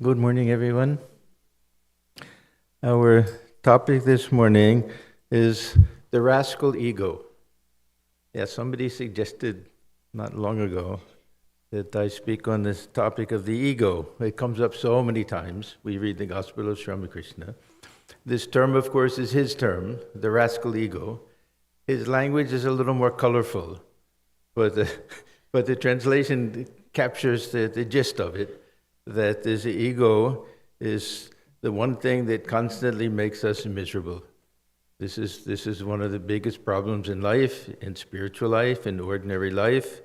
Good morning, everyone. Our topic this morning is the rascal ego. Yeah, somebody suggested not long ago that I speak on this topic of the ego. It comes up so many times. We read the Gospel of Sri Ramakrishna. This term, of course, is his term, the rascal ego. His language is a little more colorful, but the translation captures the gist of it, that this ego is the one thing that constantly makes us miserable. This is one of the biggest problems in life, in spiritual life, in ordinary life,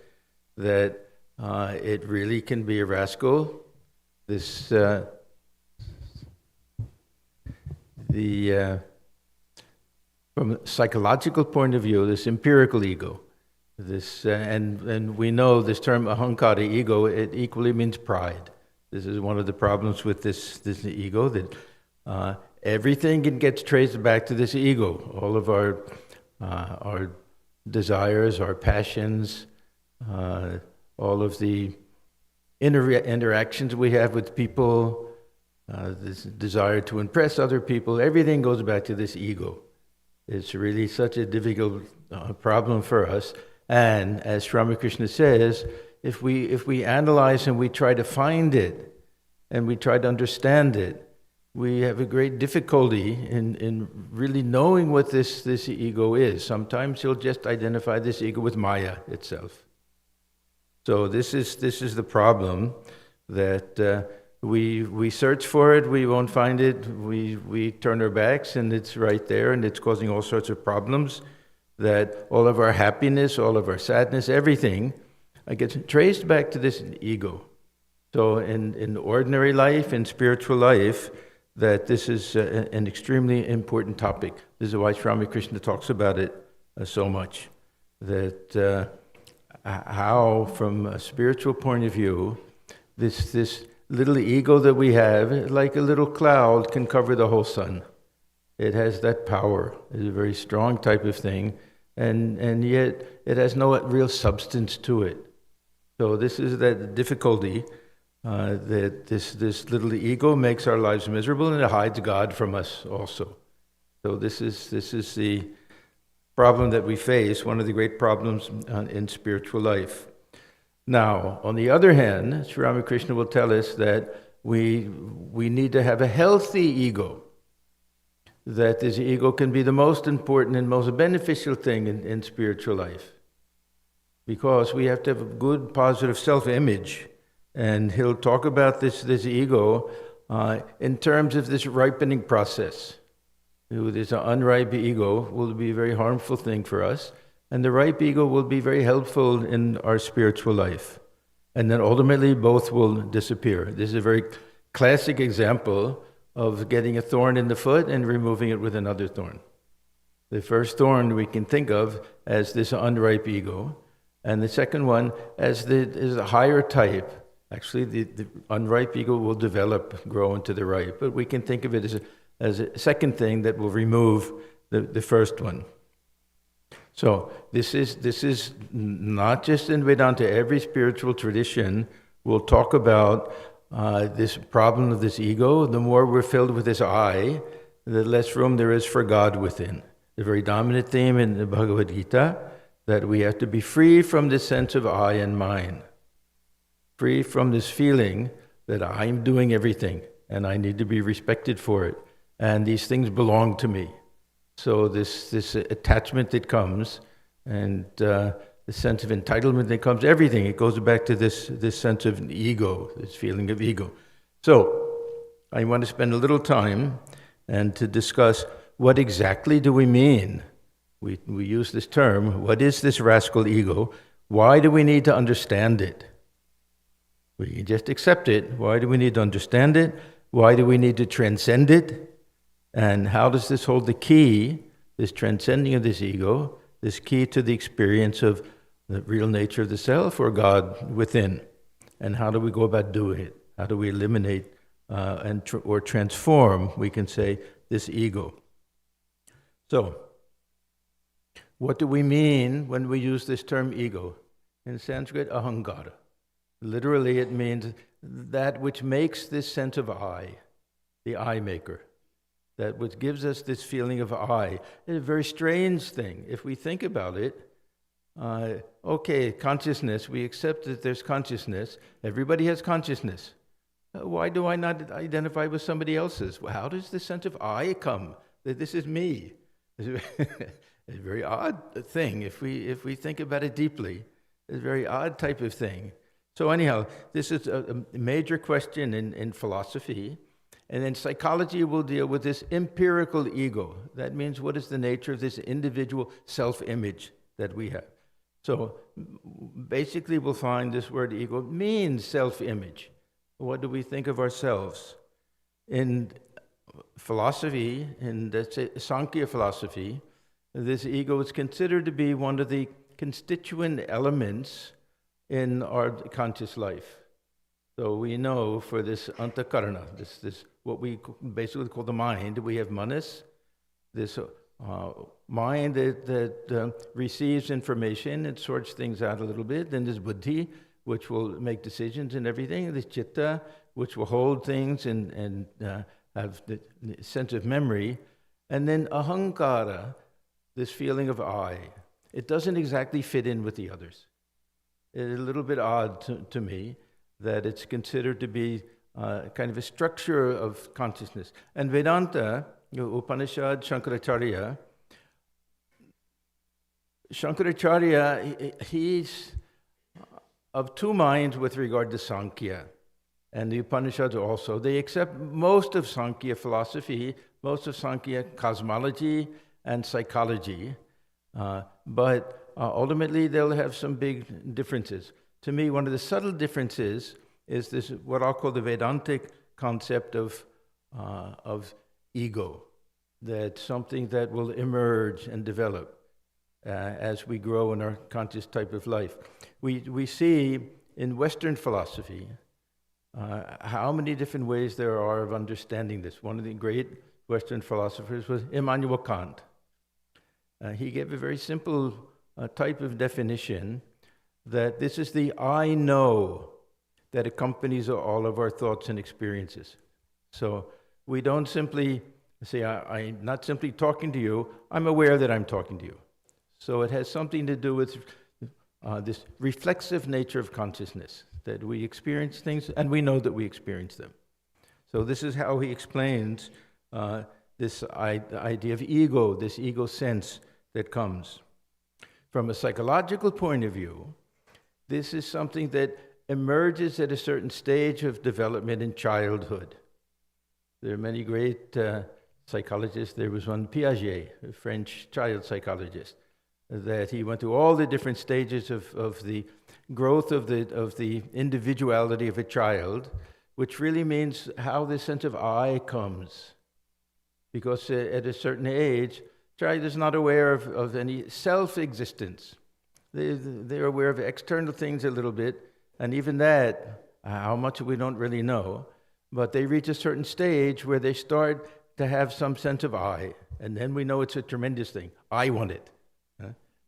that it really can be a rascal. This from a psychological point of view, this empirical ego, this and we know this term ahankara, ego, it equally means pride. This is one of the problems with this ego, that everything gets traced back to this ego. All of our desires, our passions, all of the interactions we have with people, this desire to impress other people, everything goes back to this ego. It's really such a difficult problem for us. And as Sri Ramakrishna says, if we analyze and we try to find it, and we try to understand it, we have a great difficulty in really knowing what this ego is. Sometimes he'll just identify this ego with Maya itself. So this is the problem, that we search for it, we won't find it, we turn our backs, and it's right there, and it's causing all sorts of problems, that all of our happiness, all of our sadness, everything gets traced back to this ego. So in ordinary life, in spiritual life, that this is an extremely important topic. This is why Sri Ramakrishna talks about it so much. That how, from a spiritual point of view, this little ego that we have, like a little cloud, can cover the whole sun. It has that power. It's a very strong type of thing, and yet it has no real substance to it. So this is that difficulty, that this little ego makes our lives miserable, and it hides God from us also. So this is the problem that we face, one of the great problems in spiritual life. Now, on the other hand, Sri Ramakrishna will tell us that we need to have a healthy ego, that this ego can be the most important and most beneficial thing in spiritual life, because we have to have a good, positive self-image. And he'll talk about this ego in terms of this ripening process. This unripe ego will be a very harmful thing for us, and the ripe ego will be very helpful in our spiritual life. And then ultimately both will disappear. This is a very classic example of getting a thorn in the foot and removing it with another thorn. The first thorn we can think of as this unripe ego, and the second one as the higher type. Actually, the unripe ego will grow into the ripe, but we can think of it as a second thing that will remove the first one. So this is not just in Vedanta. Every spiritual tradition will talk about this problem of this ego. The more we're filled with this I, the less room there is for God within. The very dominant theme in the Bhagavad Gita, that we have to be free from this sense of I and mine. Free from this feeling that I'm doing everything and I need to be respected for it, and these things belong to me. So this attachment that comes, and the sense of entitlement that comes, everything, it goes back to this sense of ego, this feeling of ego. So I want to spend a little time and to discuss what exactly do we mean. We use this term, what is this rascal ego? Why do we need to understand it? We can just accept it. Why do we need to understand it? Why do we need to transcend it? And how does this hold the key, this transcending of this ego, this key to the experience of the real nature of the self or God within? And how do we go about doing it? How do we eliminate or transform, we can say, this ego? So, what do we mean when we use this term ego? In Sanskrit, ahankara. Literally, it means that which makes this sense of I, the I maker, that which gives us this feeling of I. It's a very strange thing. If we think about it, okay, consciousness, we accept that there's consciousness. Everybody has consciousness. Why do I not identify with somebody else's? Well, how does the sense of I come? That this is me. It's a very odd thing if we think about it deeply. It's a very odd type of thing. So anyhow, this is a major question in philosophy. And then psychology will deal with this empirical ego. That means what is the nature of this individual self-image that we have. So basically we'll find this word ego means self-image. What do we think of ourselves? In philosophy, in the Sankhya philosophy, this ego is considered to be one of the constituent elements in our conscious life. So we know for this antakarana, this what we basically call the mind, we have manas, this mind that receives information and sorts things out a little bit. Then there's buddhi, which will make decisions and everything. There's chitta, which will hold things and have the sense of memory. And then ahankara, this feeling of I. It doesn't exactly fit in with the others. It's a little bit odd to me that it's considered to be kind of a structure of consciousness. And Vedanta, Upanishad, Shankaracharya, he's of two minds with regard to Sankhya. And the Upanishads also. They accept most of Sankhya philosophy, most of Sankhya cosmology and psychology. But ultimately, they'll have some big differences. To me, one of the subtle differences is this, what I'll call the Vedantic concept of ego, that something that will emerge and develop as we grow in our conscious type of life. We see in Western philosophy how many different ways there are of understanding this. One of the great Western philosophers was Immanuel Kant. He gave a very simple type of definition that this is the I know that accompanies all of our thoughts and experiences. So we don't simply say, I'm not simply talking to you, I'm aware that I'm talking to you. So it has something to do with this reflexive nature of consciousness, that we experience things and we know that we experience them. So this is how he explains this idea of ego, this ego sense that comes. From a psychological point of view, this is something that emerges at a certain stage of development in childhood. There are many great psychologists. There was one, Piaget, a French child psychologist, that he went through all the different stages of the growth of the individuality of a child, which really means how this sense of I comes. Because at a certain age, child is not aware of any self-existence. They're aware of external things a little bit, and even that, how much we don't really know, but they reach a certain stage where they start to have some sense of I, and then we know it's a tremendous thing. I want it.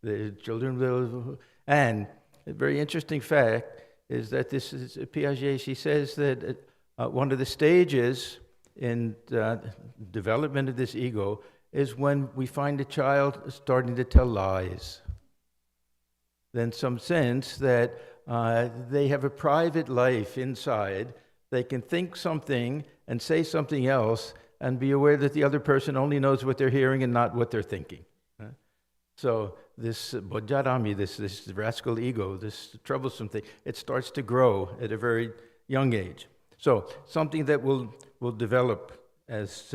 The children will... And a very interesting fact is that this is Piaget, she says that one of the stages in development of this ego is when we find a child starting to tell lies. Then some sense that they have a private life inside. They can think something and say something else and be aware that the other person only knows what they're hearing and not what they're thinking. So this bojjarami, this rascal ego, this troublesome thing, it starts to grow at a very young age. So something that will develop as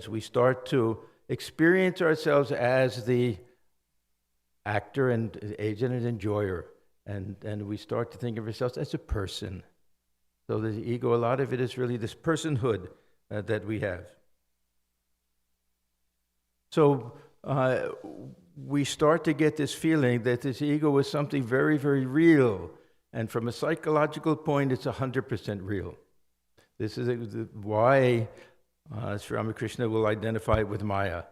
we start to experience ourselves as the actor and agent and enjoyer, and we start to think of ourselves as a person. So the ego, a lot of it is really this personhood that we have. So we start to get this feeling that this ego is something very, very real, and from a psychological point, it's 100% real. This is why Sri Ramakrishna will identify it with Maya.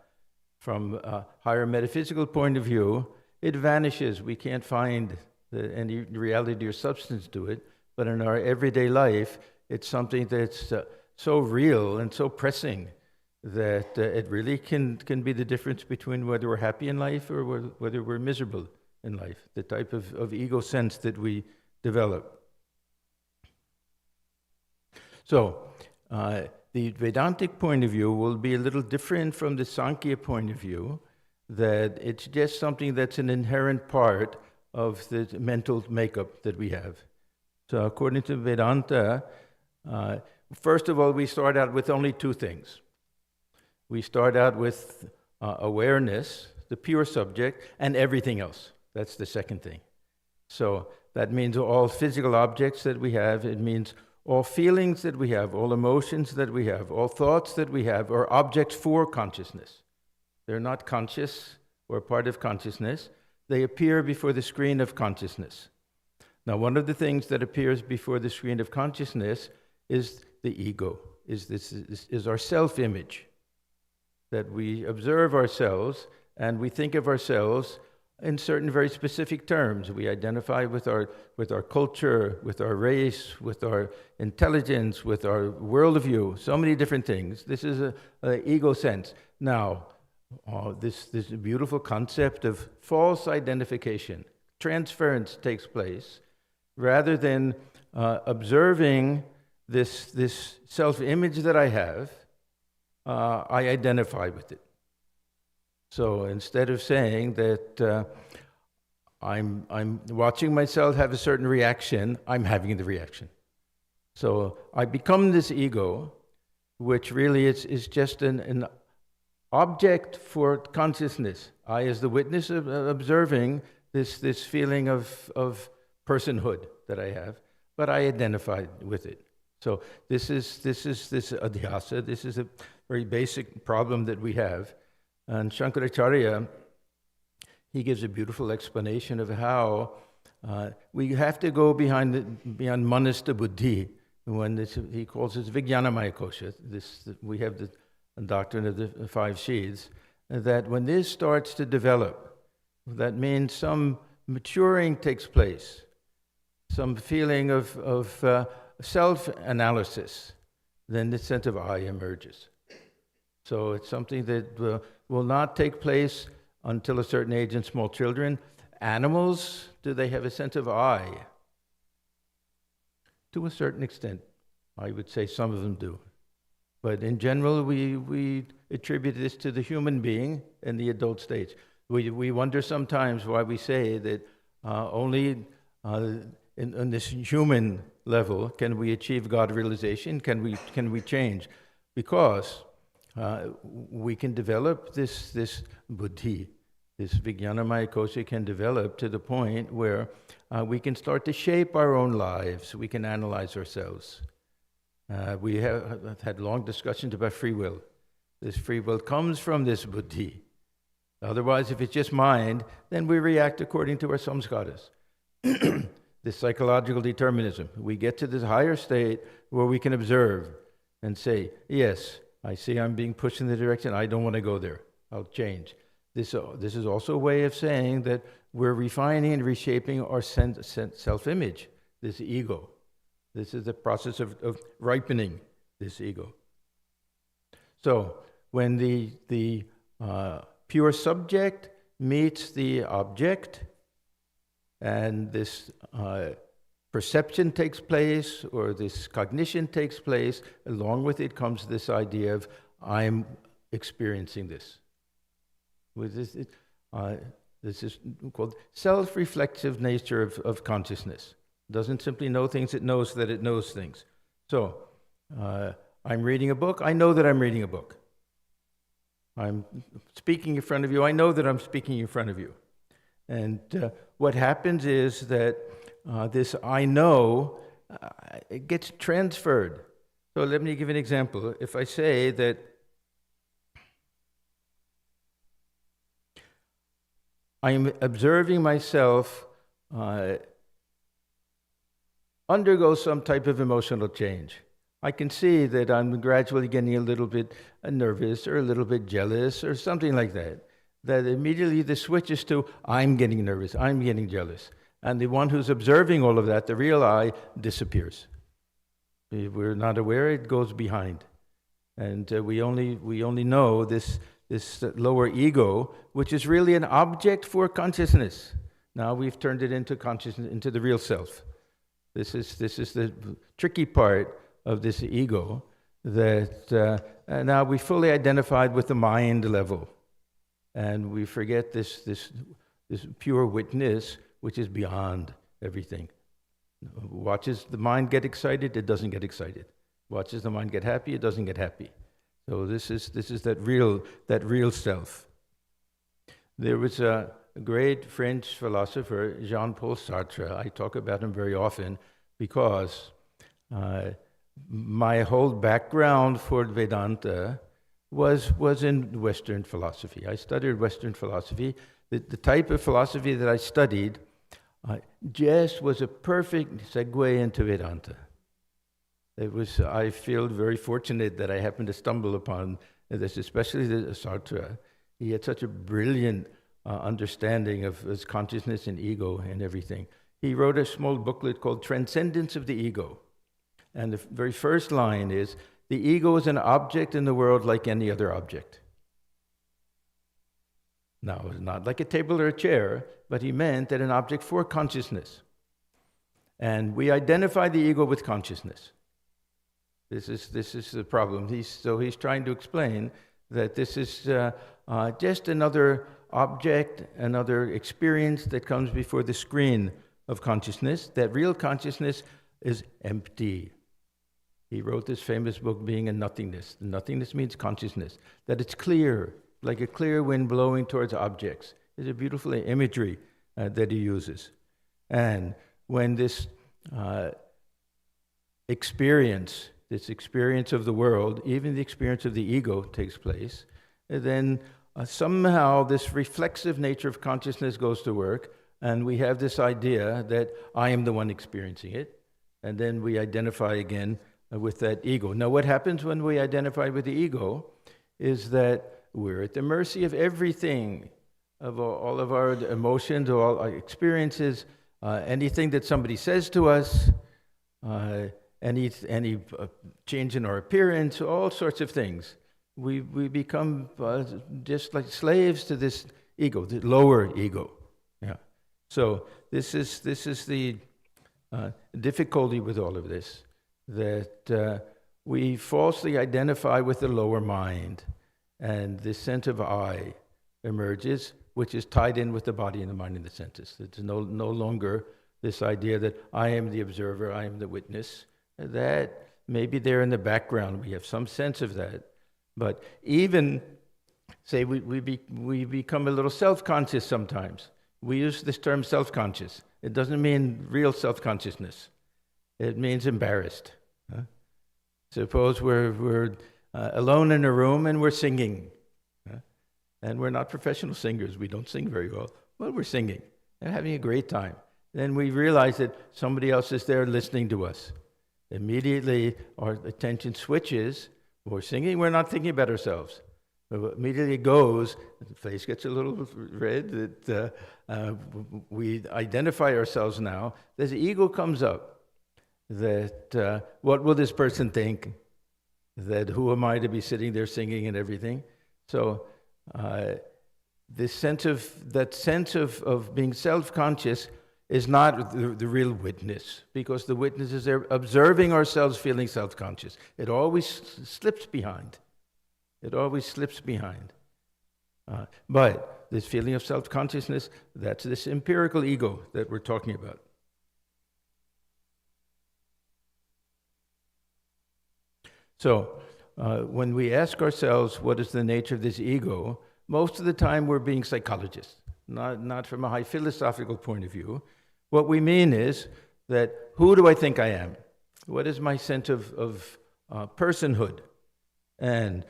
From a higher metaphysical point of view, it vanishes. We can't find any reality or substance to it. but in our everyday life, it's something that's so real and so pressing that it really can be the difference between whether we're happy in life or whether we're miserable in life, the type of ego sense that we develop. So, the Vedantic point of view will be a little different from the Sankhya point of view, that it's just something that's an inherent part of the mental makeup that we have. So according to Vedanta, first of all, we start out with only two things. We start out with awareness, the pure subject, and everything else. That's the second thing. So that means all physical objects that we have. It means all feelings that we have, all emotions that we have, all thoughts that we have are objects for consciousness. They're not conscious or part of consciousness. They appear before the screen of consciousness. Now, one of the things that appears before the screen of consciousness is the ego, is our self-image, that we observe ourselves and we think of ourselves in certain very specific terms. We identify with our culture, with our race, with our intelligence, with our worldview, so many different things. This is an ego sense. Now, this beautiful concept of false identification, transference takes place, rather than observing this self-image that I have, I identify with it. So instead of saying that I'm watching myself have a certain reaction, I'm having the reaction. So I become this ego, which really is just an object for consciousness. I, as the witness, of observing this feeling of personhood that I have, but I identify with it. So this is this adhyasa. This is a very basic problem that we have. And Shankaracharya, he gives a beautiful explanation of how we have to go beyond manasta buddhi. When he calls it vijnanamaya kosha. We have the doctrine of the five sheaths. That when this starts to develop, that means some maturing takes place, some feeling of self-analysis. Then the sense of I emerges. So it's something that will not take place until a certain age in small children. Animals, do they have a sense of I? To a certain extent. I would say some of them do. But in general, we attribute this to the human being in the adult stage. We wonder sometimes why we say that only in this human level can we achieve God realization, can we change? Because we can develop this buddhi, this vijnanamaya kosha can develop to the point where we can start to shape our own lives, we can analyze ourselves. We have had long discussions about free will. This free will comes from this buddhi. Otherwise, if it's just mind, then we react according to our samskaras. This psychological determinism. We get to this higher state where we can observe and say, yes, I see I'm being pushed in the direction, I don't want to go there, I'll change. This is also a way of saying that we're refining and reshaping our self-image, this ego. This is the process of ripening this ego. So when the pure subject meets the object, and this perception takes place, or this cognition takes place, along with it comes this idea of I'm experiencing this. With this, this is called self-reflexive nature of consciousness. It doesn't simply know things, it knows that it knows things. So, I'm reading a book, I know that I'm reading a book. I'm speaking in front of you, I know that I'm speaking in front of you. And what happens is that this I know, it gets transferred. So let me give an example. If I say that I'm observing myself undergo some type of emotional change. I can see that I'm gradually getting a little bit nervous or a little bit jealous or something like that. That immediately the switch is to, I'm getting nervous, I'm getting jealous. And the one who's observing all of that, the real I, disappears. If we're not aware, it goes behind. And we only know this lower ego, which is really an object for consciousness. Now we've turned it into consciousness, into the real self. This is the tricky part of this ego, that now we fully identified with the mind level, and we forget this pure witness, which is beyond everything. Watches the mind get excited, it doesn't get excited. Watches the mind get happy, it doesn't get happy. So this is that real self. There was a great French philosopher, Jean-Paul Sartre. I talk about him very often because my whole background for Vedanta was in Western philosophy. I studied Western philosophy. The type of philosophy that I studied just was a perfect segue into Vedanta. I feel very fortunate that I happened to stumble upon this, especially Sartre. He had such a brilliant understanding of his consciousness and ego and everything. He wrote a small booklet called Transcendence of the Ego. And the very first line is, the ego is an object in the world like any other object. Now, it's not like a table or a chair, but he meant that an object for consciousness. And we identify the ego with consciousness. This is the problem. He's trying to explain that this is just another object, another experience that comes before the screen of consciousness, that real consciousness is empty. He wrote this famous book, Being and Nothingness. Nothingness means consciousness, that it's clear, like a clear wind blowing towards objects. It's a beautiful imagery that he uses. And when this experience of the world, even the experience of the ego takes place, then somehow this reflexive nature of consciousness goes to work, and we have this idea that I am the one experiencing it, and then we identify again with that ego. Now, what happens when we identify with the ego is that we're at the mercy of everything, of all of our emotions, all our experiences, anything that somebody says to us, any change in our appearance, all sorts of things. We become just like slaves to this ego, the lower ego. Yeah. So this is the difficulty with all of this, that we falsely identify with the lower mind, and this sense of I emerges, which is tied in with the body and the mind and the senses. It's no longer this idea that I am the observer, I am the witness. That maybe there in the background, we have some sense of that. But even, say, we become a little self-conscious sometimes. We use this term self-conscious. It doesn't mean real self-consciousness. It means embarrassed. Huh? Suppose we're alone in a room and we're singing. Huh? And we're not professional singers. We don't sing very well. But we're singing and having a great time. Then we realize that somebody else is there listening to us. Immediately, our attention switches. We're singing, we're not thinking about ourselves. Immediately it goes, the face gets a little red, that we identify ourselves now. This ego comes up, that what will this person think? That who am I to be sitting there singing and everything? So this sense of being self-conscious is not the real witness, because the witness is there observing ourselves feeling self-conscious. It always slips behind. It always slips behind. But this feeling of self-consciousness, that's this empirical ego that we're talking about. So when we ask ourselves what is the nature of this ego, most of the time we're being psychologists, not from a high philosophical point of view. What we mean is that, who do I think I am? What is my sense of personhood? And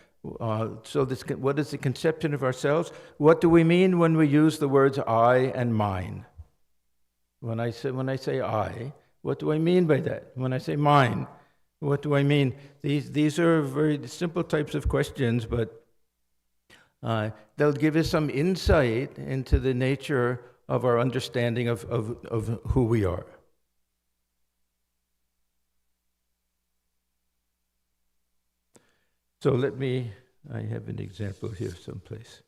so what is the conception of ourselves? What do we mean when we use the words I and mine? When I say I, what do I mean by that? When I say mine, what do I mean? These are very simple types of questions, but they'll give us some insight into the nature of our understanding of who we are. So I have an example here someplace.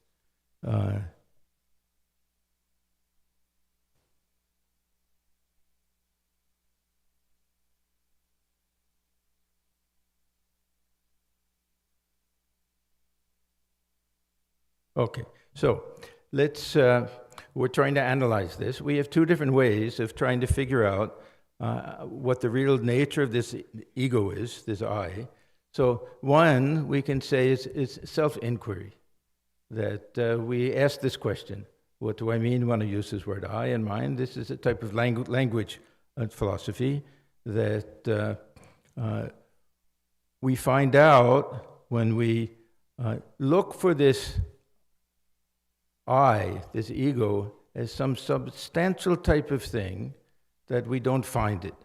Okay, so we're trying to analyze this. We have two different ways of trying to figure out what the real nature of this ego is, this I. So one, we can say, is self-inquiry, that we ask this question: what do I mean when I use this word I and mine? This is a type of language philosophy that we find out when we look for this I, this ego, as some substantial type of thing, that we don't find it.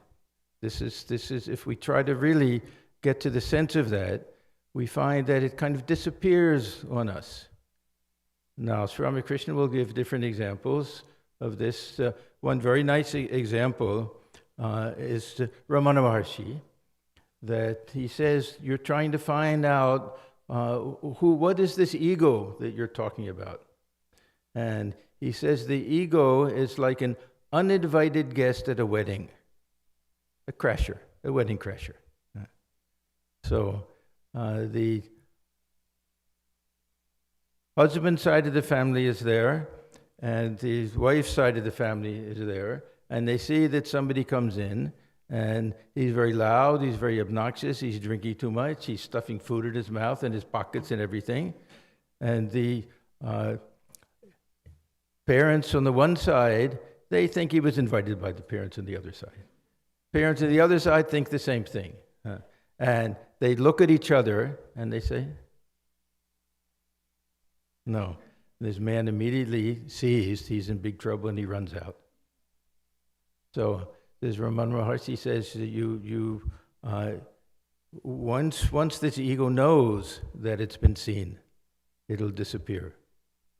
This is if we try to really get to the sense of that, we find that it kind of disappears on us. Now, Sri Ramakrishna will give different examples of this. One very nice example is Ramana Maharshi, that he says, you're trying to find out what is this ego that you're talking about? And he says the ego is like an uninvited guest at a wedding, a wedding crasher. So the husband's side of the family is there, and the wife's side of the family is there, and they see that somebody comes in, and he's very loud, he's very obnoxious, he's drinking too much, he's stuffing food in his mouth and his pockets and everything. And the parents on the one side, they think he was invited by the parents on the other side. Parents on the other side think the same thing. And they look at each other and they say, no. This man immediately sees he's in big trouble and he runs out. So this Ramana Maharshi says that once this ego knows that it's been seen, it'll disappear.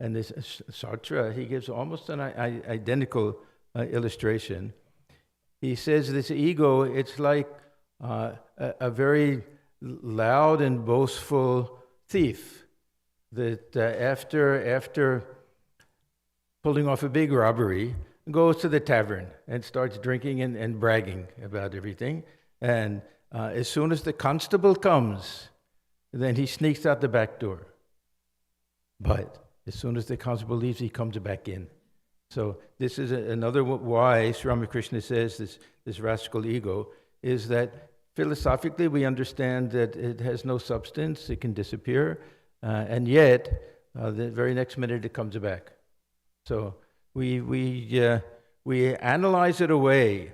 And this Sartre, he gives almost an identical illustration. He says this ego, it's like a very loud and boastful thief that after pulling off a big robbery, goes to the tavern and starts drinking and bragging about everything. And as soon as the constable comes, then he sneaks out the back door. But as soon as the constable leaves, he comes back in. So this is another why Sri Ramakrishna says this rascal ego is that philosophically we understand that it has no substance, it can disappear, and yet the very next minute it comes back. So we analyze it away.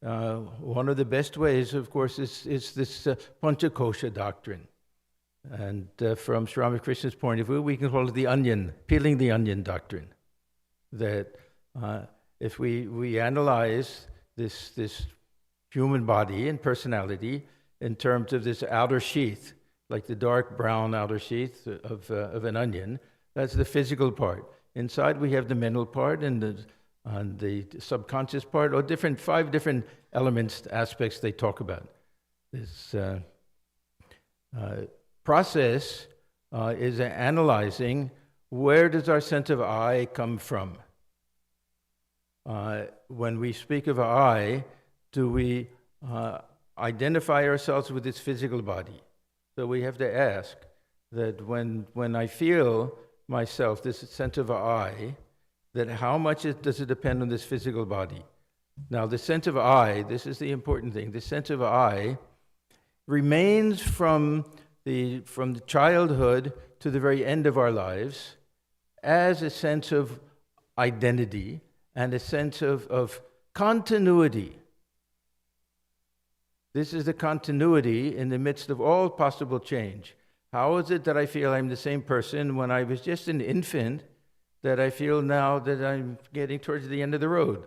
One of the best ways, of course, is this Panchakosha doctrine. And from Sri Ramakrishna's point of view, we can call it the onion, peeling the onion doctrine. That if we analyze this human body and personality in terms of this outer sheath, like the dark brown outer sheath of an onion, that's the physical part. Inside we have the mental part and the subconscious part, or 5 different elements, aspects they talk about. This process is analyzing where does our sense of I come from. When we speak of I, do we identify ourselves with this physical body? So we have to ask that when I feel myself, this sense of I, that how much does it depend on this physical body? Now, the sense of I, this is the important thing, the sense of I remains from the childhood to the very end of our lives as a sense of identity and a sense of continuity. This is the continuity in the midst of all possible change. How is it that I feel I'm the same person when I was just an infant that I feel now that I'm getting towards the end of the road?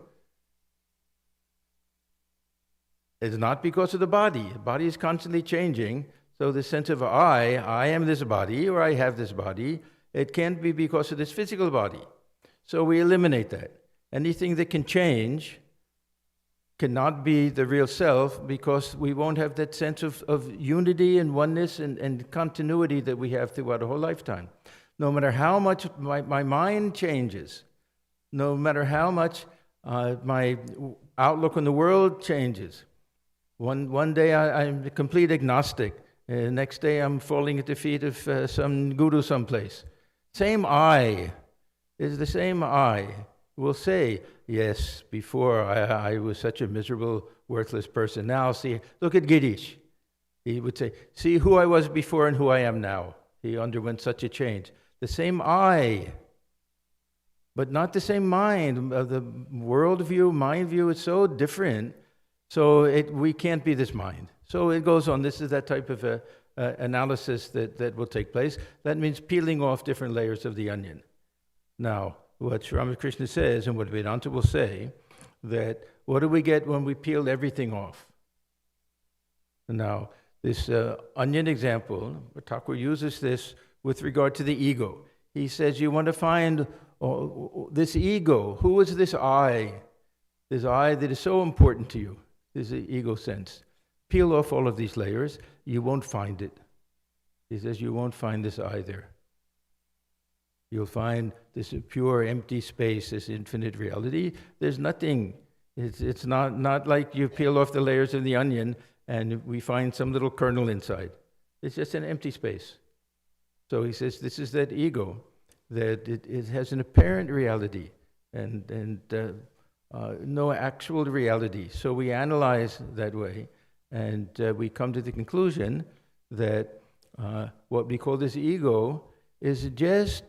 It's not because of the body. The body is constantly changing. So the sense of I am this body, or I have this body, it can't be because of this physical body. So we eliminate that. Anything that can change cannot be the real self, because we won't have that sense of unity and oneness and continuity that we have throughout a whole lifetime. No matter how much my mind changes, no matter how much my outlook on the world changes. One day I'm a complete agnostic, and the next day I'm falling at the feet of some guru someplace. Same I is the same I. Will say, yes, before I was such a miserable, worthless person. Now, see, look at Girish. He would say, see who I was before and who I am now. He underwent such a change. The same I, but not the same mind. The worldview, mind view is so different, so we can't be this mind. So it goes on. This is that type of analysis that will take place. That means peeling off different layers of the onion. Now, what Sri Ramakrishna says, and what Vedanta will say, that what do we get when we peel everything off? Now, this onion example, Thakur uses this with regard to the ego. He says, you want to find this ego. Who is this I? This I that is so important to you, this ego sense. Peel off all of these layers, you won't find it. He says, you won't find this I there. You'll find this pure empty space, this infinite reality. There's nothing. It's not like you peel off the layers of the onion and we find some little kernel inside. It's just an empty space. So he says this is that ego, that it has an apparent reality and no actual reality. So we analyze that way, and we come to the conclusion that what we call this ego is just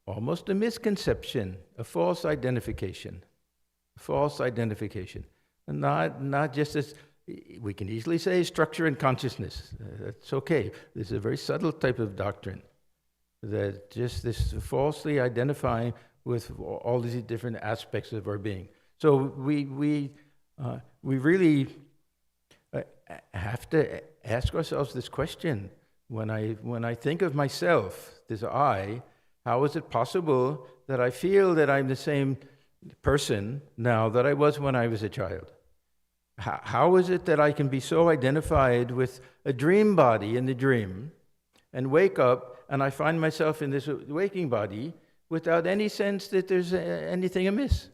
almost a misconception, a false identification. And not just as, we can easily say, structure and consciousness. That's okay. This is a very subtle type of doctrine, that just this falsely identifying with all these different aspects of our being. So we really have to ask ourselves this question. When I think of myself, this I, how is it possible that I feel that I'm the same person now that I was when I was a child? How is it that I can be so identified with a dream body in the dream and wake up and I find myself in this waking body without any sense that there's anything amiss?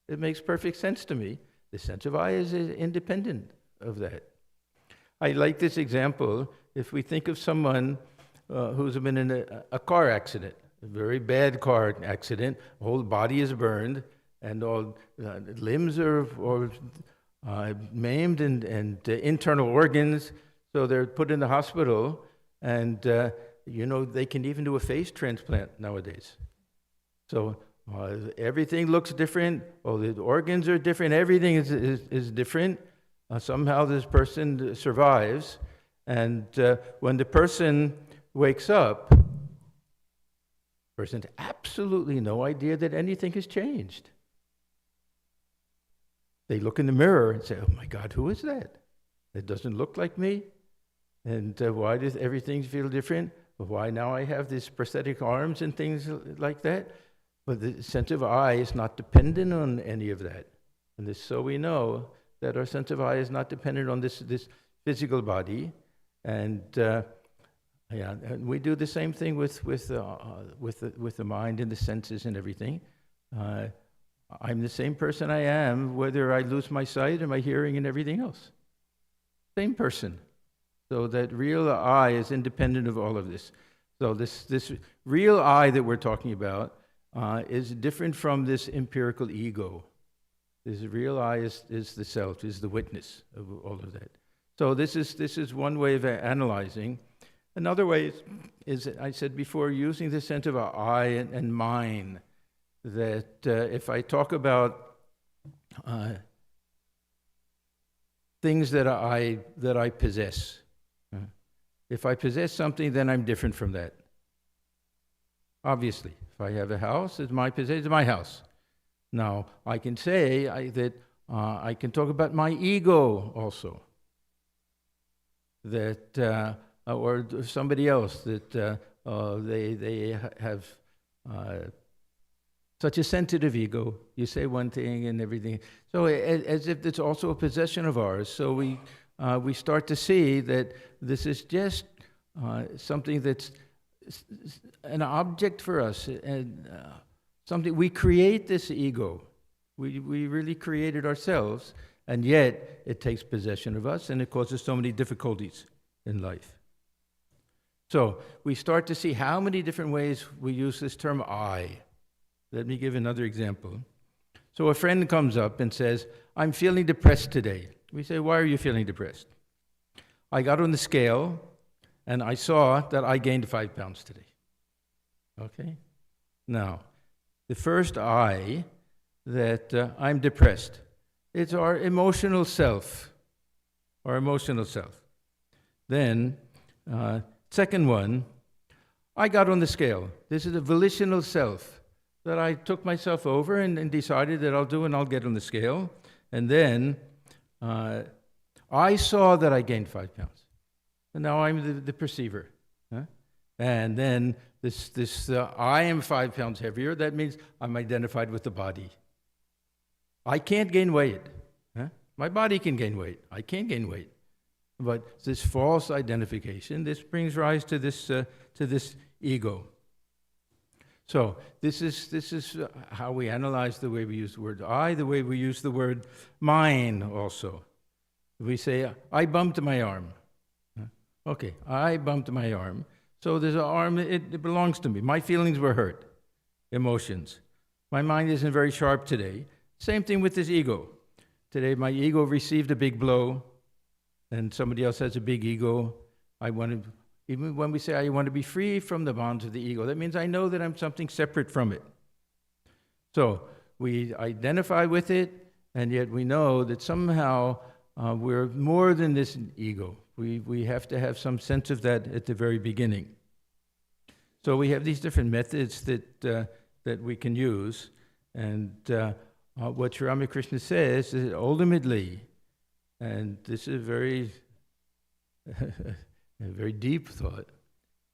It makes perfect sense to me. The sense of I is independent of that. I like this example. If we think of someone who's been in a car accident, a very bad car accident, the whole body is burned, and all limbs are maimed and internal organs, so they're put in the hospital, and they can even do a face transplant nowadays. So everything looks different, all the organs are different, everything is different. Somehow this person survives, and when the person wakes up, the person has absolutely no idea that anything has changed. They look in the mirror and say, oh my God, who is that? It doesn't look like me. And why does everything feel different? Why now I have these prosthetic arms and things like that? But the sense of I is not dependent on any of that. And so we know that our sense of I is not dependent on this physical body. And and we do the same thing with the mind and the senses and everything. I'm the same person I am, whether I lose my sight or my hearing and everything else. Same person. So that real I is independent of all of this. So this real I that we're talking about is different from this empirical ego. This real I is the self, is the witness of all of that. So this is one way of analyzing. Another way is I said before, using the sense of I and mine. That if I talk about things that I possess, if I possess something, then I'm different from that. Obviously, if I have a house, it's my possession, it's my house. Now, I can say that I can talk about my ego also. That or somebody else that they have. such a sensitive ego. You say one thing and everything. So as if it's also a possession of ours. So we start to see that this is just something that's an object for us, and something we create this ego. We really create it ourselves, and yet it takes possession of us, and it causes so many difficulties in life. So we start to see how many different ways we use this term I. Let me give another example. So a friend comes up and says, I'm feeling depressed today. We say, why are you feeling depressed? I got on the scale and I saw that I gained 5 pounds today. Okay? Now, the first I, that I'm depressed, it's our emotional self. Our emotional self. Then, second one, I got on the scale. This is a volitional self that I took myself over and decided that I'll do, and I'll get on the scale. And then I saw that I gained 5 pounds. And now I'm the perceiver. Huh? And then this I am 5 pounds heavier. That means I'm identified with the body. I can't gain weight. Huh? My body can gain weight. I can't gain weight. But this false identification, this brings rise to this ego. So this is how we analyze the way we use the word I, the way we use the word mine also. We say, I bumped my arm. Okay, I bumped my arm. So there's an arm, it belongs to me. My feelings were hurt, emotions. My mind isn't very sharp today. Same thing with this ego. Today my ego received a big blow, and somebody else has a big ego. Even when we say I want to be free from the bonds of the ego, that means I know that I'm something separate from it. So we identify with it, and yet we know that somehow we're more than this ego. We have to have some sense of that at the very beginning. So we have these different methods that we can use, and what Sri Ramakrishna says is ultimately, and this is a very deep thought,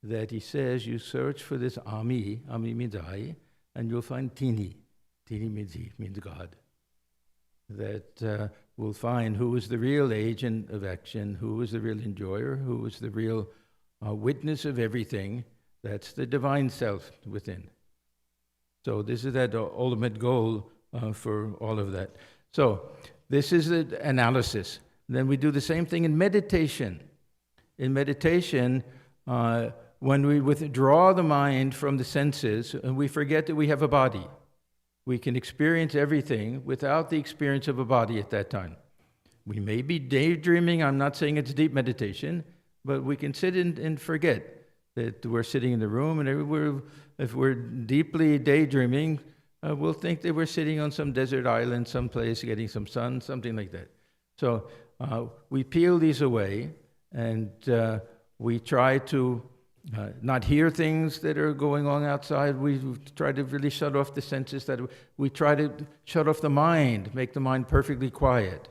that he says you search for this ami means I, and you'll find tini. Tini means he, means God. That we'll find who is the real agent of action, who is the real enjoyer, who is the real witness of everything. That's the divine self within. So this is that ultimate goal for all of that. So this is the analysis. Then we do the same thing in meditation. In meditation, when we withdraw the mind from the senses, and we forget that we have a body, we can experience everything without the experience of a body at that time. We may be daydreaming. I'm not saying it's deep meditation, but we can sit and forget that we're sitting in the room, and if we're deeply daydreaming, we'll think that we're sitting on some desert island, someplace, getting some sun, something like that. So we peel these away, and we try to not hear things that are going on outside. We try to really shut off the senses. That we try to shut off the mind, make the mind perfectly quiet.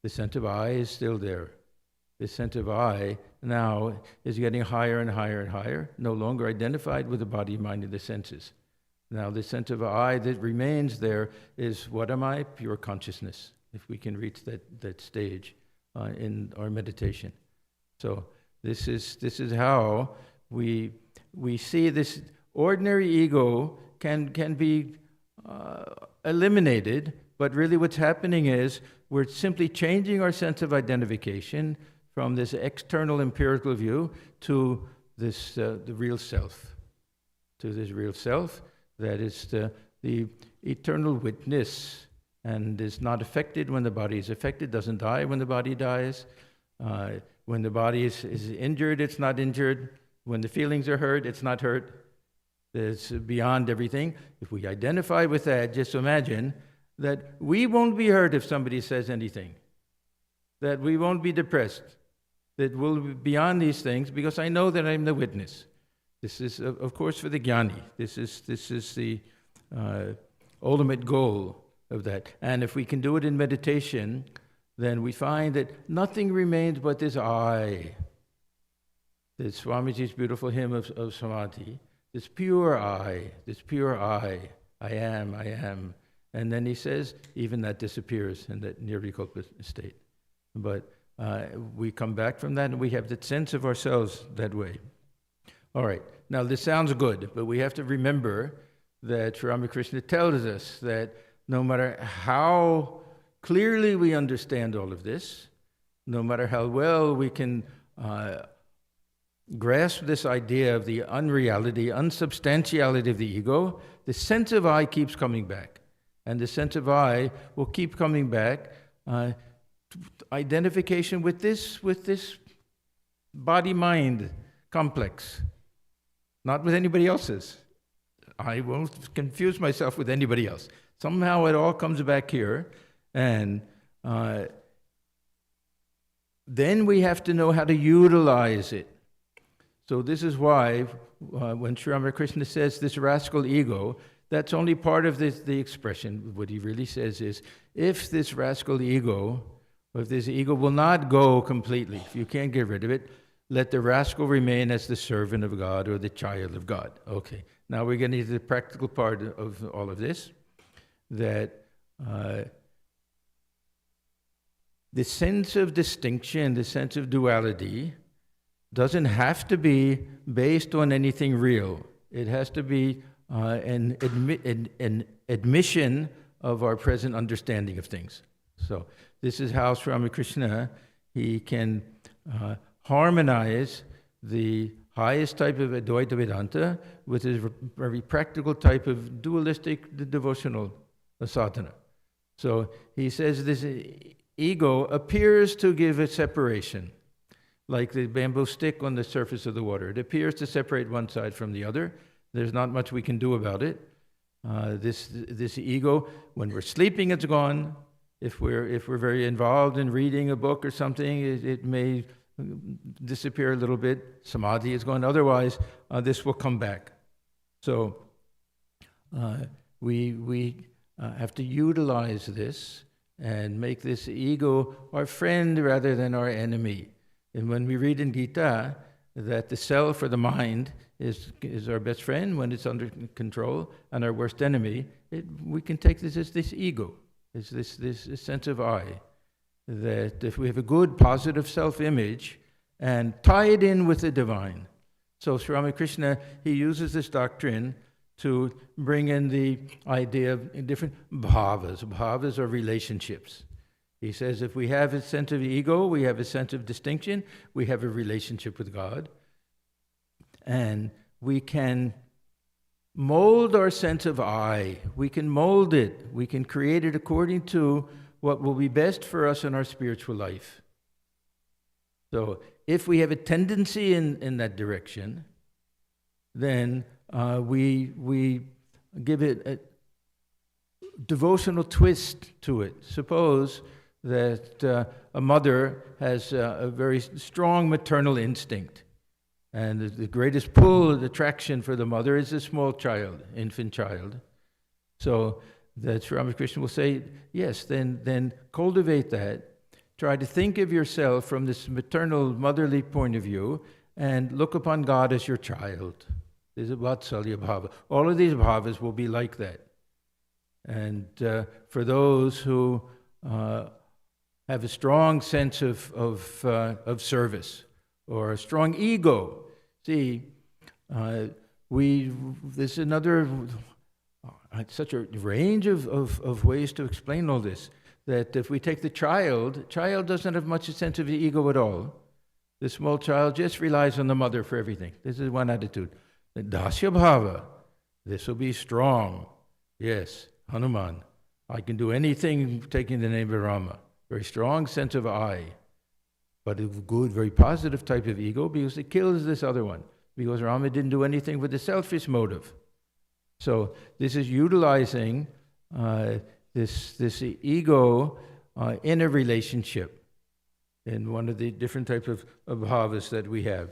The sense of I is still there. The sense of I now is getting higher and higher and higher, no longer identified with the body, mind, and the senses. Now the sense of I that remains there is, what am I? Pure consciousness, if we can reach that stage in our meditation. So this is how we see this ordinary ego can be eliminated, but really what's happening is we're simply changing our sense of identification from this external empirical view to this the real self, to this real self that is the eternal witness and is not affected when the body is affected, doesn't die when the body dies. When the body is injured, it's not injured. When the feelings are hurt, it's not hurt. It's beyond everything. If we identify with that, just imagine that we won't be hurt if somebody says anything. That we won't be depressed. That we'll be beyond these things because I know that I'm the witness. This is, of course, for the jnani. This is the ultimate goal of that. And if we can do it in meditation, then we find that nothing remains but this I. The Swamiji's beautiful hymn of Samadhi this pure I, I am. And then he says, even that disappears in that nirvikalpa state. But we come back from that and we have that sense of ourselves that way. All right, now this sounds good, but we have to remember that Sri Ramakrishna tells us that no matter how clearly we understand all of this, no matter how well we can grasp this idea of the unreality, unsubstantiality of the ego, the sense of I keeps coming back. And the sense of I will keep coming back. Identification with this body-mind complex, not with anybody else's. I won't confuse myself with anybody else. Somehow it all comes back here, and then we have to know how to utilize it. So this is why when Sri Ramakrishna says this rascal ego, that's only part of the expression. What he really says is, if this rascal ego, or if this ego will not go completely, if you can't get rid of it, let the rascal remain as the servant of God or the child of God. Okay, now we're getting to the practical part of all of this, that the sense of distinction, the sense of duality, doesn't have to be based on anything real. It has to be an admission of our present understanding of things. So this is how Sri Ramakrishna, he can harmonize the highest type of Advaita Vedanta with his very practical type of dualistic devotional sadhana. So he says this ego appears to give a separation, like the bamboo stick on the surface of the water. It appears to separate one side from the other. There's not much we can do about it. This ego, when we're sleeping, it's gone. If we're very involved in reading a book or something, it may disappear a little bit. Samadhi is gone. Otherwise, this will come back. So we have to utilize this and make this ego our friend rather than our enemy. And when we read in Gita that the self or the mind is our best friend when it's under control, and our worst enemy, we can take this as this ego, as this sense of I. That if we have a good, positive self-image and tie it in with the divine. So Sri Ramakrishna, he uses this doctrine to bring in the idea of different bhavas. Bhavas are relationships. He says if we have a sense of ego, we have a sense of distinction, we have a relationship with God, and we can mold our sense of I. We can mold it. We can create it according to what will be best for us in our spiritual life. So if we have a tendency in that direction, then we give it a devotional twist to it. Suppose that a mother has a very strong maternal instinct, and the greatest pull, attraction for the mother is a small child, infant child. So that Sri Ramakrishna will say, yes, then cultivate that. Try to think of yourself from this maternal, motherly point of view, and look upon God as your child. This is Vatsalya Bhava. All of these bhavas will be like that. And for those who have a strong sense of service or a strong ego, see, there's another such a range of ways to explain all this. That if we take the child doesn't have much sense of the ego at all. The small child just relies on the mother for everything. This is one attitude. The Dasya Bhava, this will be strong. Yes, Hanuman, I can do anything taking the name of Rama. Very strong sense of I. But a good, very positive type of ego because it kills this other one. Because Rama didn't do anything with a selfish motive. So this is utilizing this ego in a relationship, in one of the different types of bhavas that we have.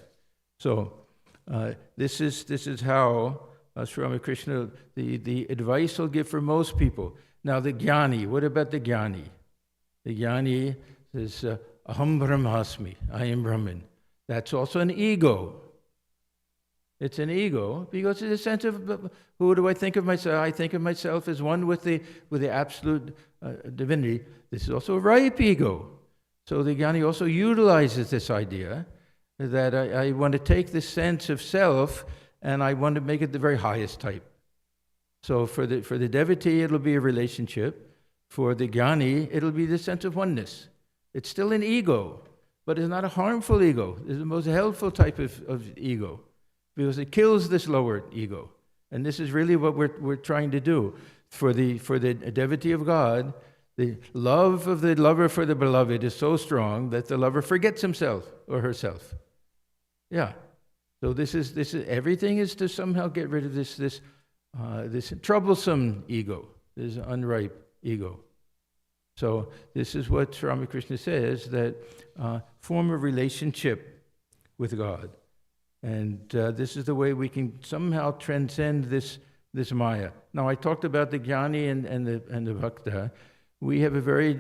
So this is how Sri Ramakrishna, the advice he'll give for most people. Now the jnani, what about the jnani? The jnani says, aham brahmasmi, I am Brahman. That's also an ego. It's an ego because it's a sense of who do I think of myself? I think of myself as one with the absolute divinity. This is also a ripe ego. So the jnani also utilizes this idea that I want to take this sense of self and I want to make it the very highest type. So for the devotee, it'll be a relationship. For the jnani, it'll be the sense of oneness. It's still an ego, but it's not a harmful ego. It's the most helpful type of ego, because it kills this lower ego. And this is really what we're trying to do. For the devotee of God, the love of the lover for the beloved is so strong that the lover forgets himself or herself. Yeah. So this is everything is to somehow get rid of this troublesome ego, this unripe ego. So this is what Sri Ramakrishna says, that form a relationship with God. And this is the way we can somehow transcend this Maya. Now, I talked about the jnani and the bhakta. We have a very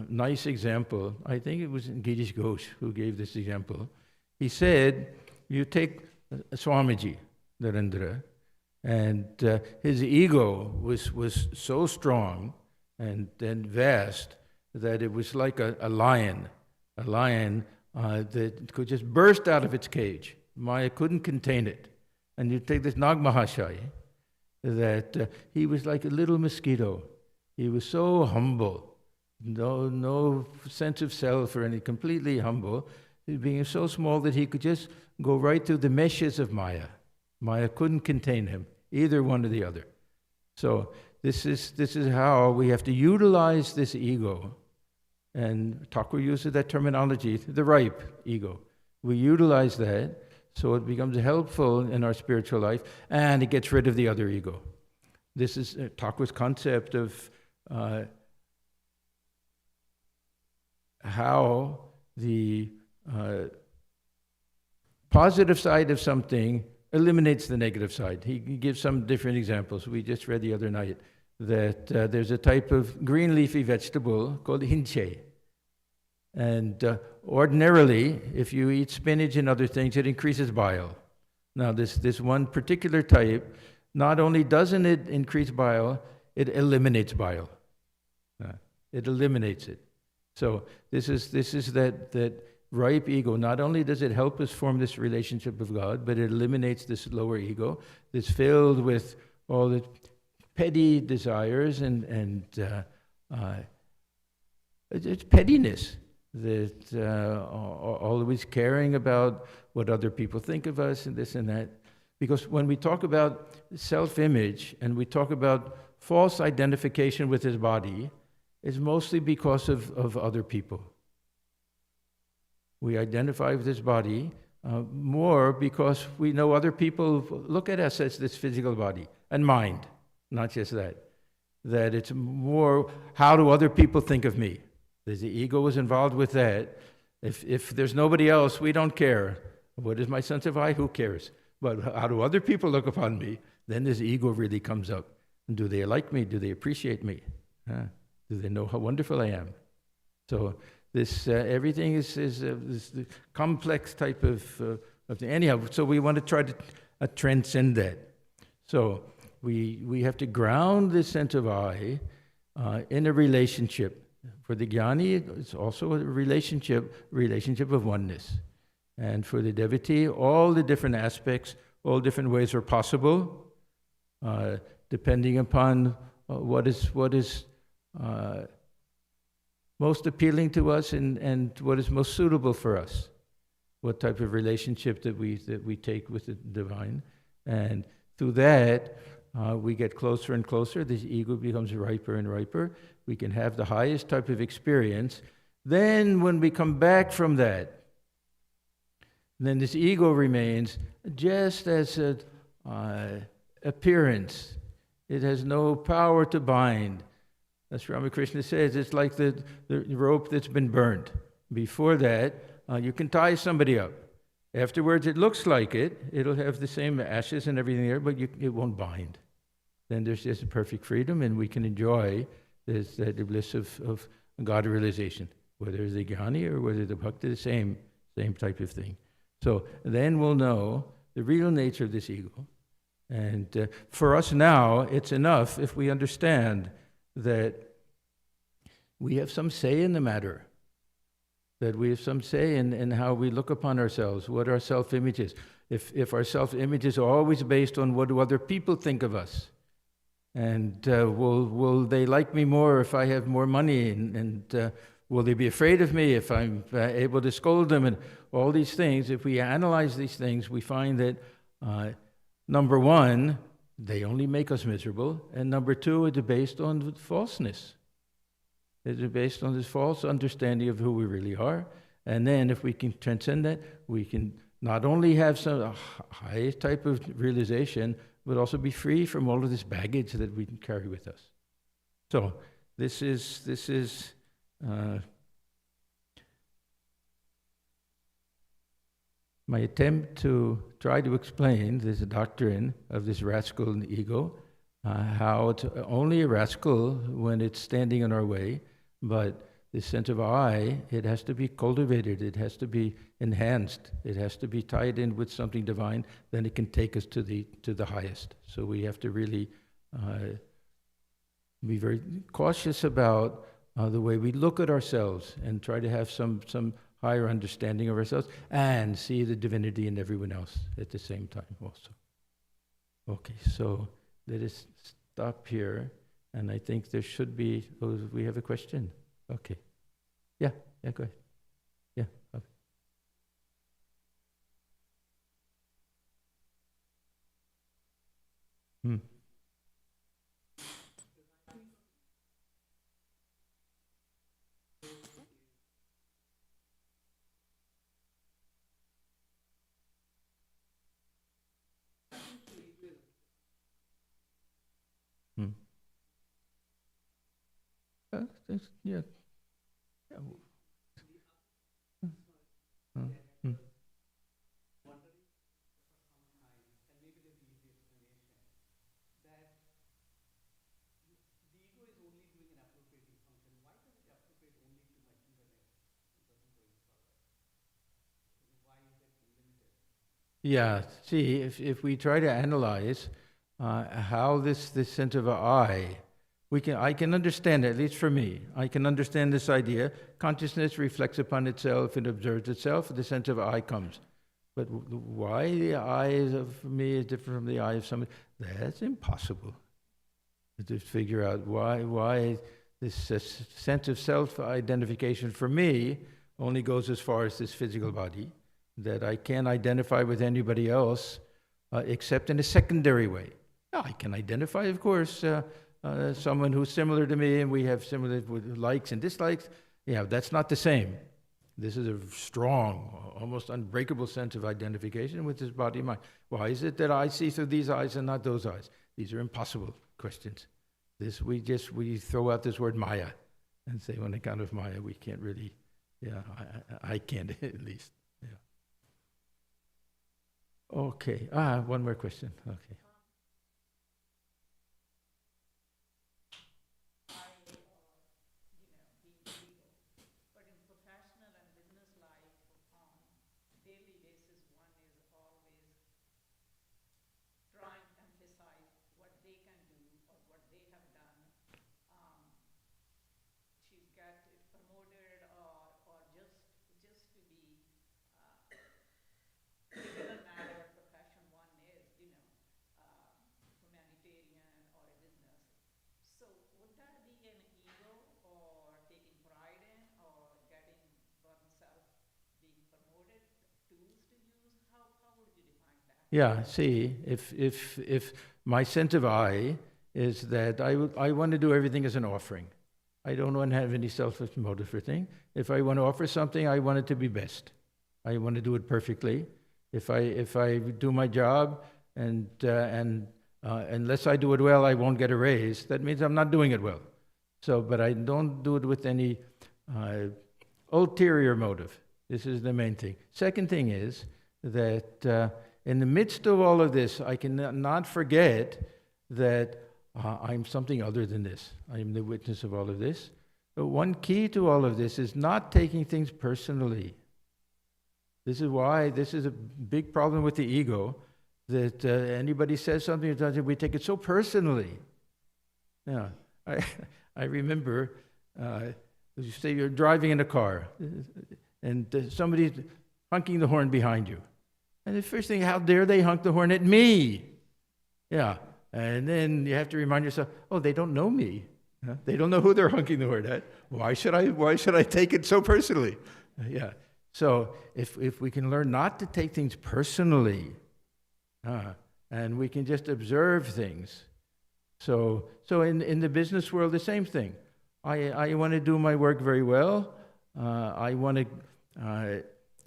nice example. I think it was Girish Ghosh who gave this example. He said, you take Swamiji, Narendra, and his ego was so strong and vast that it was like a lion that could just burst out of its cage. Maya couldn't contain it. And you take this Nag Mahashaya, that he was like a little mosquito. He was so humble, no sense of self or any, completely humble, being so small that he could just go right through the meshes of Maya. Maya couldn't contain him, either one or the other. So this is how we have to utilize this ego. And Thakur uses that terminology, the ripe ego. We utilize that so it becomes helpful in our spiritual life, and it gets rid of the other ego. This is Thakur's concept of how the positive side of something eliminates the negative side. He gives some different examples. We just read the other night that there's a type of green leafy vegetable called hinche. And ordinarily, if you eat spinach and other things, it increases bile. Now, this one particular type, not only doesn't it increase bile, it eliminates bile. It eliminates it. So this is that ripe ego. Not only does it help us form this relationship with God, but it eliminates this lower ego that's filled with all the petty desires and it's pettiness. That always caring about what other people think of us and this and that. Because when we talk about self-image and we talk about false identification with his body, it's mostly because of other people. We identify with his body more because we know other people look at us as this physical body and mind, not just that. That it's more, how do other people think of me? The ego is involved with that. If there's nobody else, we don't care. What is my sense of I? Who cares? But how do other people look upon me? Then this ego really comes up. Do they like me? Do they appreciate me? Do they know how wonderful I am? So this everything is this complex type of thing. Anyhow, so we want to try to transcend that. So we have to ground this sense of I in a relationship. For the jnani, it's also a relationship of oneness. And for the devotee, all the different aspects, all different ways are possible, depending upon what is most appealing to us and what is most suitable for us. What type of relationship that we take with the divine. And through that, we get closer and closer. This ego becomes riper and riper. We can have the highest type of experience. Then when we come back from that, then this ego remains just as an appearance. It has no power to bind. As Sri Ramakrishna says, it's like the rope that's been burned. Before that, you can tie somebody up. Afterwards, it looks like it. It'll have the same ashes and everything there, but it won't bind. Then there's just a perfect freedom, and we can enjoy the bliss of God realization, whether it's the jnani or whether the bhakti, the same type of thing. So then we'll know the real nature of this ego. And for us now, it's enough if we understand that we have some say in the matter, that we have some say in how we look upon ourselves, what our self-image is. If our self-image is always based on what do other people think of us, and will they like me more if I have more money, and will they be afraid of me if I'm able to scold them, and all these things, if we analyze these things, we find that number one, they only make us miserable, and number two, it's based on falseness. It's based on this false understanding of who we really are. And then if we can transcend that, we can not only have some high type of realization, but also be free from all of this baggage that we can carry with us. So this is my attempt to try to explain this doctrine of this rascal and ego, how it's only a rascal when it's standing in our way, but this sense of I, it has to be cultivated, it has to be enhanced, it has to be tied in with something divine, then it can take us to the highest. So we have to really be very cautious about the way we look at ourselves and try to have some higher understanding of ourselves and see the divinity in everyone else at the same time also. Okay, so let us stop here. And I think there should be, we have a question. Okay. Yeah, go ahead. Yeah. Okay. Yeah. Yeah, see, if we try to analyze how this sense of I can understand, at least for me, I can understand this idea. Consciousness reflects upon itself and observes itself, the sense of I comes. But why the I of me is different from the I of somebody, that's impossible to figure out. Why this sense of self-identification for me only goes as far as this physical body, that I can't identify with anybody else except in a secondary way. Now, I can identify, of course, someone who's similar to me, and we have similar likes and dislikes. Yeah, that's not the same. This is a strong, almost unbreakable sense of identification with this body and mind. Why is it that I see through these eyes and not those eyes? These are impossible questions. We throw out this word Maya and say, on account of Maya, we can't really, I can't at least. Yeah. Okay, one more question. Okay. Yeah, see, if my sense of I is that I want to do everything as an offering. I don't want to have any selfish motive for things. If I want to offer something, I want it to be best. I want to do it perfectly. If I do my job and unless I do it well, I won't get a raise, that means I'm not doing it well. So, but I don't do it with any ulterior motive. This is the main thing. Second thing is that in the midst of all of this, I cannot forget that I'm something other than this. I'm the witness of all of this. But one key to all of this is not taking things personally. This is why this is a big problem with the ego, that anybody says something, we take it so personally. Yeah, I remember, you say you're driving in a car, and somebody's honking the horn behind you. And the first thing, how dare they honk the horn at me? Yeah, and then you have to remind yourself, oh, they don't know me. They don't know who they're honking the horn at. Why should I take it so personally? Yeah. So if we can learn not to take things personally, and we can just observe things. So in the business world, the same thing. I want to do my work very well. I want to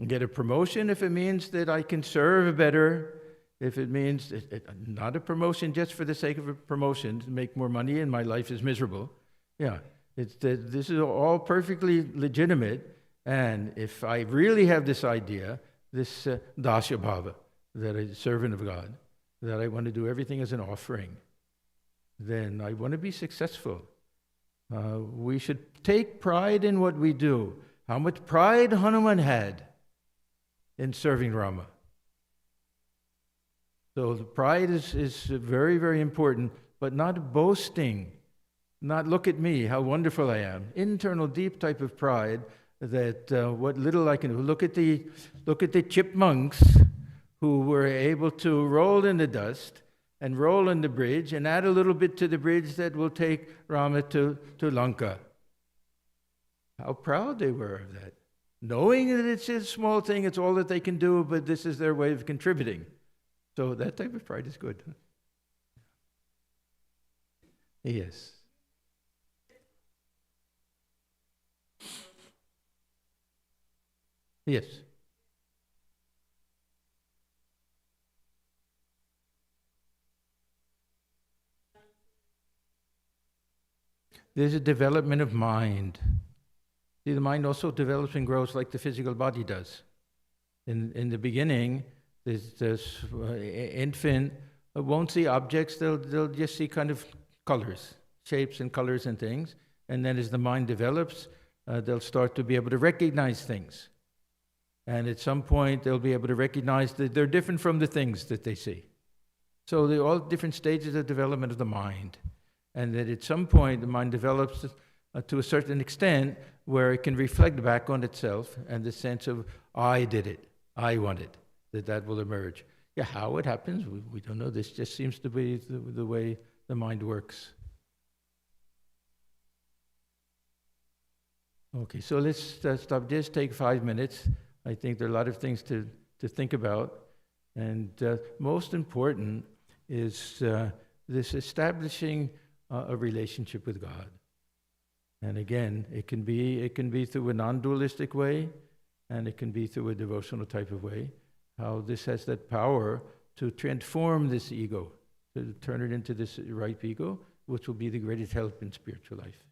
get a promotion if it means that I can serve better. If it means not a promotion just for the sake of a promotion to make more money and my life is miserable. Yeah, this is all perfectly legitimate. And if I really have this idea, this dasya bhava, that I'm a servant of God, that I want to do everything as an offering, then I want to be successful. We should take pride in what we do. How much pride Hanuman had in serving Rama. So the pride is very, very important, but not boasting. Not look at me, how wonderful I am. Internal, deep type of pride that what little I can do. Look at the chipmunks who were able to roll in the dust and roll in the bridge and add a little bit to the bridge that will take Rama to Lanka. How proud they were of that. Knowing that it's a small thing, it's all that they can do, but this is their way of contributing. So that type of pride is good. Yes. Yes. There's a development of mind. See, the mind also develops and grows like the physical body does. In the beginning, this infant won't see objects, they'll just see kind of colors, shapes and colors and things. And then as the mind develops, they'll start to be able to recognize things. And at some point, they'll be able to recognize that they're different from the things that they see. So they're all different stages of development of the mind. And that at some point, the mind develops to a certain extent where it can reflect back on itself and the sense of, I did it, I want it, that will emerge. Yeah, how it happens, we don't know. This just seems to be the way the mind works. Okay, so let's stop. Just take 5 minutes. I think there are a lot of things to think about. And most important is this establishing a relationship with God. And again, it can be through a non-dualistic way, and it can be through a devotional type of way. How this has that power to transform this ego, to turn it into this ripe ego, which will be the greatest help in spiritual life.